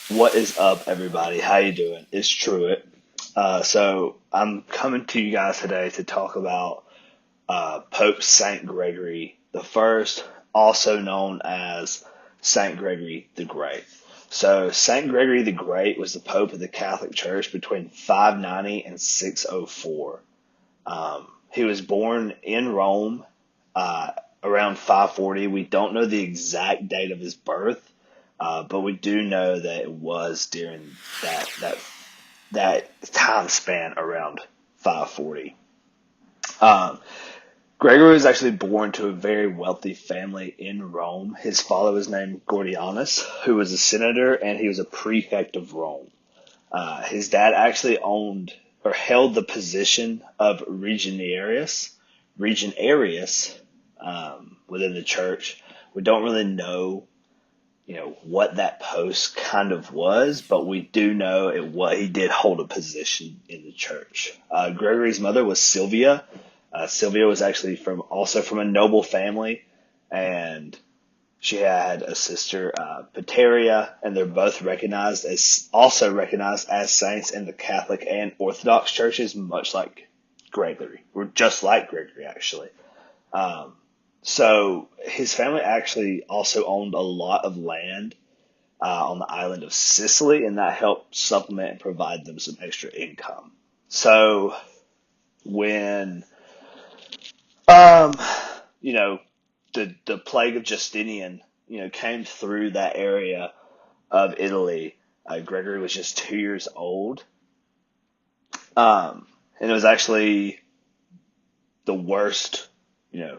What is up, everybody? How you doing? It's Truett. So I'm coming to you guys today to talk about Pope Saint Gregory the First, also known as Saint Gregory the Great. So Saint Gregory the Great was the Pope of the Catholic Church between 590 and 604. He was born in Rome uh, around 540. We don't know the exact date of his birth, but we do know that it was during that time span around 540. Um, Gregory was actually born to a very wealthy family in Rome. His father was named Gordianus, who was a senator, and he was a prefect of Rome. His dad actually owned or held the position of regionarius within the church. We don't really know what that post kind of was, but we do know he did hold a position in the church. Gregory's mother was Sylvia. Sylvia was actually also from a noble family, and she had a sister, Pateria, and they're both also recognized as saints in the Catholic and Orthodox churches, much like Gregory. We're just like Gregory, actually. Um, so his family actually also owned a lot of land on the island of Sicily, and that helped supplement and provide them some extra income. So when um, you know the plague of Justinian came through that area of Italy, Gregory was just 2 years old, and it was actually the worst you know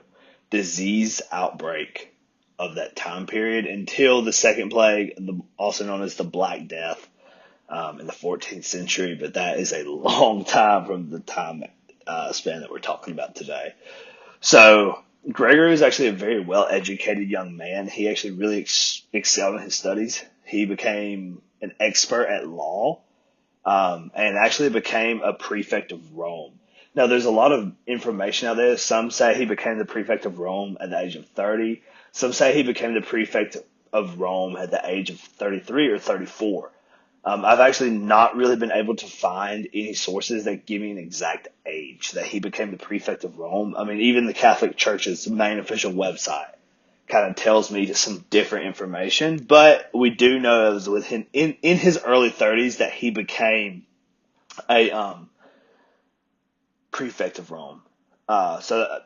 disease outbreak of that time period until the second plague, also known as the Black Death, in the 14th century. But that is a long time from the time span that we're talking about today. So Gregory was actually a very well educated young man. He actually really excelled in his studies. He became an expert at law, and actually became a prefect of Rome. Now, there's a lot of information out there. Some say he became the prefect of Rome at the age of 30. Some say he became the prefect of Rome at the age of 33 or 34. I've actually not really been able to find any sources that give me an exact age that he became the prefect of Rome. I mean, even the Catholic Church's main official website kind of tells me some different information, but we do know it was within in his early 30s that he became a prefect of Rome. So a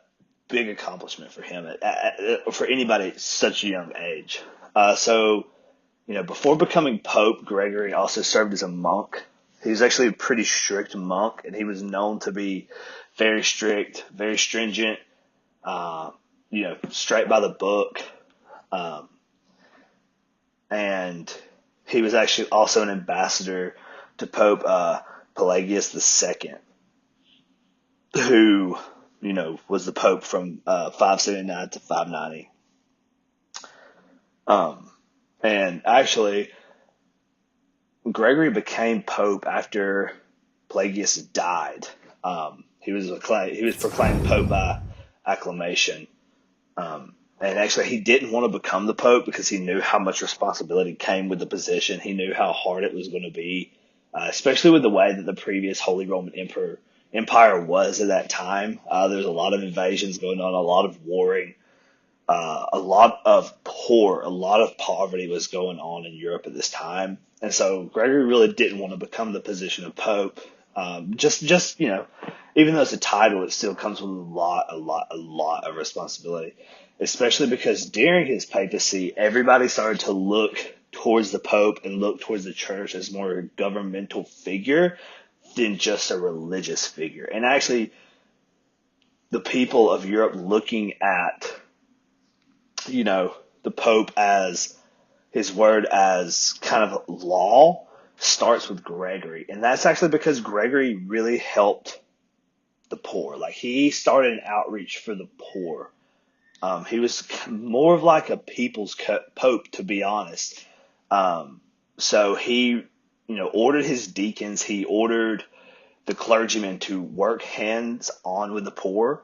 big accomplishment for him for anybody at such a young age. Before becoming Pope, Gregory also served as a monk. He was actually a pretty strict monk, and he was known to be very strict, very stringent, straight by the book. Um, and he was actually also an ambassador to Pope Pelagius II, who, was the Pope from 579 to 590. And actually, Gregory became Pope after Pelagius died. He was proclaimed Pope by acclamation. And actually, he didn't want to become the Pope because he knew how much responsibility came with the position. He knew how hard it was going to be, especially with the way that the previous Holy Roman Empire was at that time. There was a lot of invasions going on, a lot of warring, a lot of poverty was going on in Europe at this time. And so Gregory really didn't want to become the position of Pope. Even though it's a title, it still comes with a lot of responsibility, especially because during his papacy, everybody started to look towards the Pope and look towards the church as more a governmental figure than just a religious figure. And actually, the people of Europe looking at, the Pope as his word as kind of law starts with Gregory. And that's actually because Gregory really helped the poor. Like, he started an outreach for the poor. He was more of like a people's pope, to be honest. So he, ordered his deacons. He ordered the clergymen to work hands on with the poor,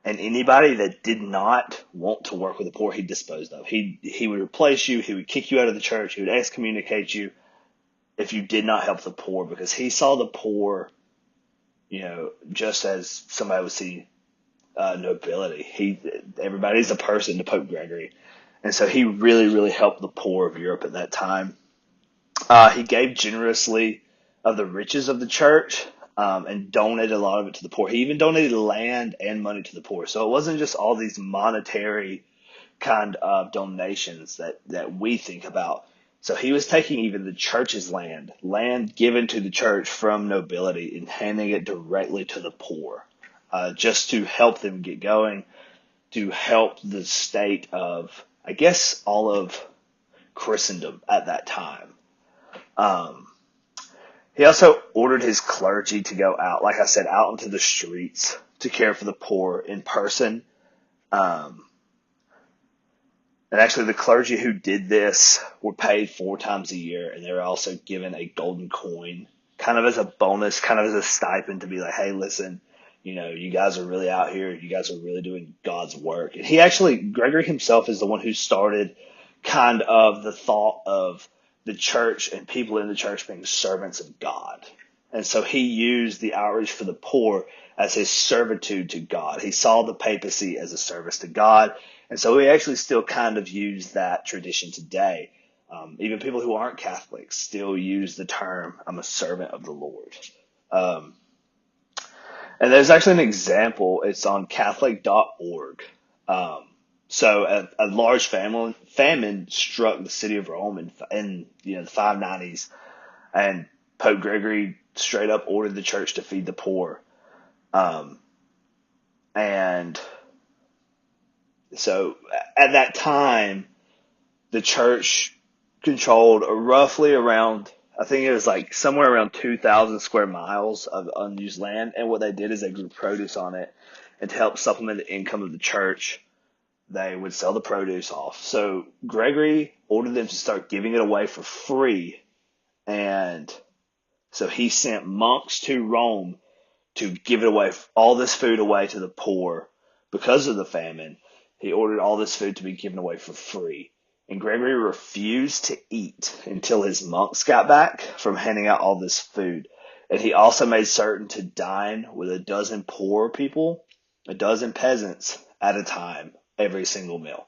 and anybody that did not want to work with the poor, he disposed of. He would replace you. He would kick you out of the church. He would excommunicate you. if you did not help the poor, because he saw the poor, just as somebody would see nobility. Everybody's a person to Pope Gregory. And so he really, really helped the poor of Europe at that time. He gave generously of the riches of the church, and donated a lot of it to the poor. He even donated land and money to the poor. So it wasn't just all these monetary kind of donations that we think about. So he was taking even the church's land given to the church from nobility, and handing it directly to the poor, just to help them get going, to help the state of, I guess, all of Christendom at that time. Um, he also ordered his clergy to go out, like I said, out into the streets to care for the poor in person. Um, and actually, the clergy who did this were paid 4 times a year, and they were also given a golden coin, kind of as a bonus, kind of as a stipend, to be like, hey, listen, you guys are really out here. You guys are really doing God's work. And Gregory himself is the one who started kind of the thought of the church and people in the church being servants of God. And so he used the outreach for the poor as his servitude to God. He saw the papacy as a service to God. And so we actually still kind of use that tradition today. Even people who aren't Catholics still use the term, I'm a servant of the Lord. And there's actually an example. It's on Catholic.org. So a large famine struck the city of Rome in the 590s, and Pope Gregory straight up ordered the church to feed the poor. And so at that time, the church controlled roughly around, I think it was like somewhere around 2,000 square miles of unused land. And what they did is they grew produce on it, and to help supplement the income of the church, they would sell the produce off. So Gregory ordered them to start giving it away for free. And so he sent monks to Rome to give it away, all this food away to the poor because of the famine. He ordered all this food to be given away for free. And Gregory refused to eat until his monks got back from handing out all this food. And he also made certain to dine with a dozen poor people, a dozen peasants at a time, every single meal.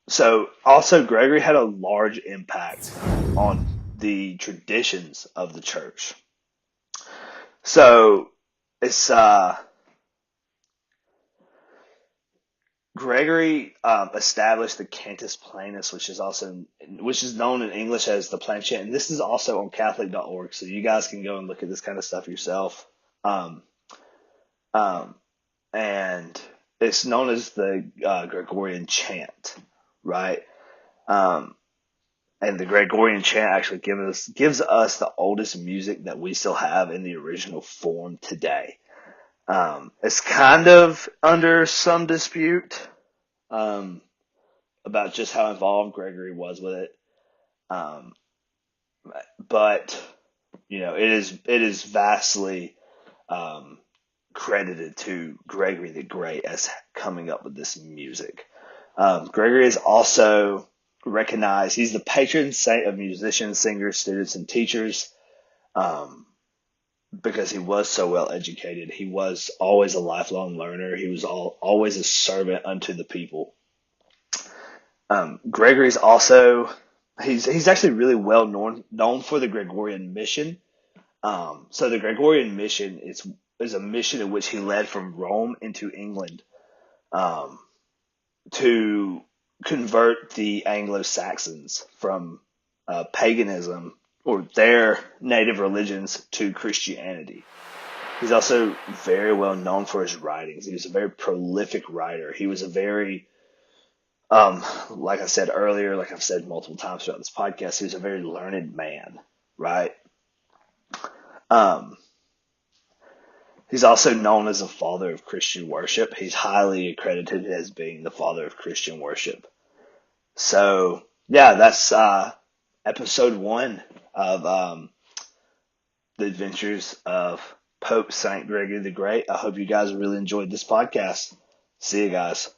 So also Gregory had a large impact on the traditions of the church. So it's Gregory established the Cantus Planus, which is known in English as the Planchette, and this is also on Catholic.org, so you guys can go and look at this kind of stuff yourself. Um, um, and it's known as the Gregorian chant, right? Um, and the Gregorian chant actually gives us the oldest music that we still have in the original form today. It's kind of under some dispute about just how involved Gregory was with it. Um, but it is vastly credited to Gregory the Great as coming up with this music. Gregory is also recognized. He's the patron saint of musicians, singers, students, and teachers. Because he was so well educated. He was always a lifelong learner. He was always a servant unto the people. Gregory's also, he's actually really well known for the Gregorian mission. So the Gregorian mission is a mission in which he led from Rome into England, to convert the Anglo-Saxons from paganism or their native religions to Christianity. He's also very well known for his writings. He was a very prolific writer. He was a very, like I said earlier, like I've said multiple times throughout this podcast, he was a very learned man, right? He's also known as the father of Christian worship. He's highly accredited as being the father of Christian worship. So, yeah, that's episode 1 of the adventures of Pope St. Gregory the Great. I hope you guys really enjoyed this podcast. See you guys.